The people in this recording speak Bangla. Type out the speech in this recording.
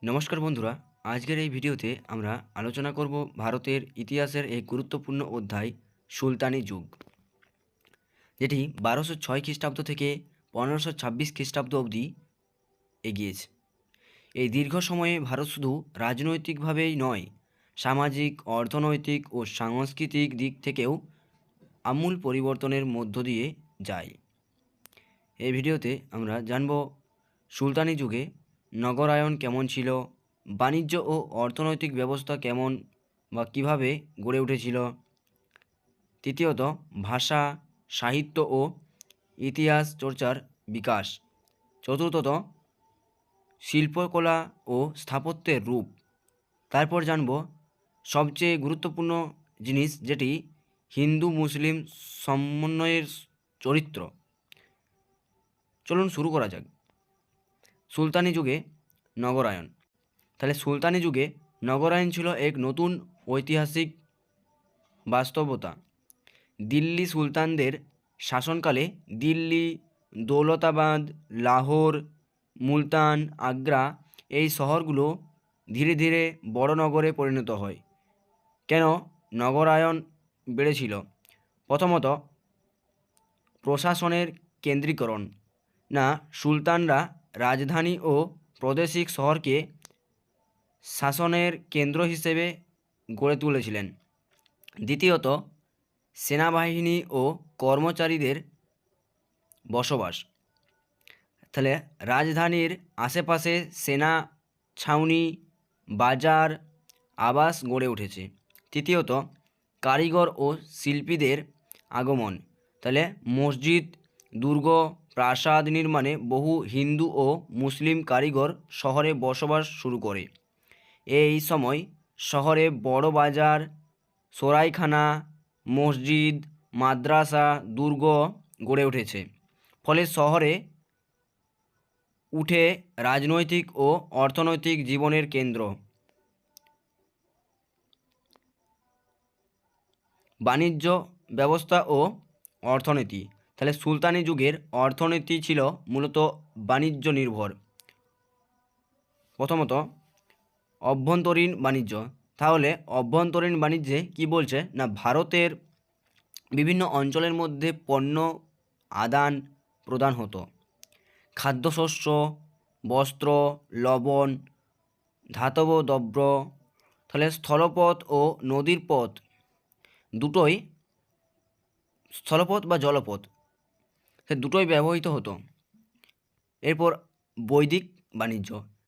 নমস্কার বন্ধুরা, আজকের এই ভিডিওতে আমরা আলোচনা করব ভারতের ইতিহাসের এক গুরুত্বপূর্ণ অধ্যায় সুলতানি যুগ, যেটি 1206 খ্রিস্টাব্দ থেকে 1526 খ্রিস্টাব্দ অবধি এগিয়েছে। এই দীর্ঘ সময়ে ভারত শুধু রাজনৈতিকভাবেই নয়, সামাজিক, অর্থনৈতিক ও সাংস্কৃতিক দিক থেকেও আমূল পরিবর্তনের মধ্য দিয়ে যায়। এই ভিডিওতে আমরা জানব সুলতানি যুগে নগরায়ন কেমন ছিল, বাণিজ্য ও অর্থনৈতিক ব্যবস্থা কেমন বা কীভাবে গড়ে উঠেছিল। তৃতীয়ত, ভাষা, সাহিত্য ও ইতিহাস চর্চার বিকাশ। চতুর্থত, শিল্পকলা ও স্থাপত্যের রূপ। তারপর জানব সবচেয়ে গুরুত্বপূর্ণ জিনিস, যেটি হিন্দু মুসলিম সমন্বয়ের চরিত্র। চলুন শুরু করা যাক। সুলতানি যুগে নগরায়ন। তাহলে সুলতানি যুগে নগরায়ন ছিল এক নতুন ঐতিহাসিক বাস্তবতা। দিল্লি সুলতানদের শাসনকালে দিল্লি, দৌলতাবাদ, লাহোর, মুলতান, আগ্রা এই শহরগুলো ধীরে ধীরে বড় নগরে পরিণত হয়। কেন নগরায়ন বেড়েছিল? প্রথমত, প্রশাসনের কেন্দ্রীকরণ। না, সুলতানরা রাজধানী ও প্রাদেশিক শহরকে শাসনের কেন্দ্র হিসেবে গড়ে তুলেছিলেন। দ্বিতীয়ত, সেনাবাহিনী ও কর্মচারীদের বসবাস। তাহলে রাজধানীর আশেপাশে সেনা ছাউনি, বাজার, আবাস গড়ে উঠেছে। তৃতীয়ত, কারিগর ও শিল্পীদের আগমন। তাহলে মসজিদ, দুর্গ, প্রাসাদ নির্মাণে বহু হিন্দু ও মুসলিম কারিগর শহরে বসবাস শুরু করে। এই সময় শহরে বড় বাজার, সরাইখানা, মসজিদ, মাদ্রাসা, দুর্গ গড়ে উঠেছে। ফলে শহরে উঠে রাজনৈতিক ও অর্থনৈতিক জীবনের কেন্দ্র। বাণিজ্য ব্যবস্থা ও অর্থনীতি। তাহলে সুলতানি যুগের অর্থনীতি ছিল মূলত বাণিজ্য নির্ভর। প্রথমত, অভ্যন্তরীণ বাণিজ্য। তাহলে অভ্যন্তরীণ বাণিজ্যে কি বলছে না, ভারতের বিভিন্ন অঞ্চলের মধ্যে পণ্য আদান প্রদান হতো। খাদ্যশস্য, বস্ত্র, লবণ, ধাতব দ্রব্য। তাহলে স্থলপথ ও নদীর পথ দুটোই, স্থলপথ বা জলপথ, সে দুটোই ব্যবহৃত হতো। এরপর বৈদিক বাণিজ্য।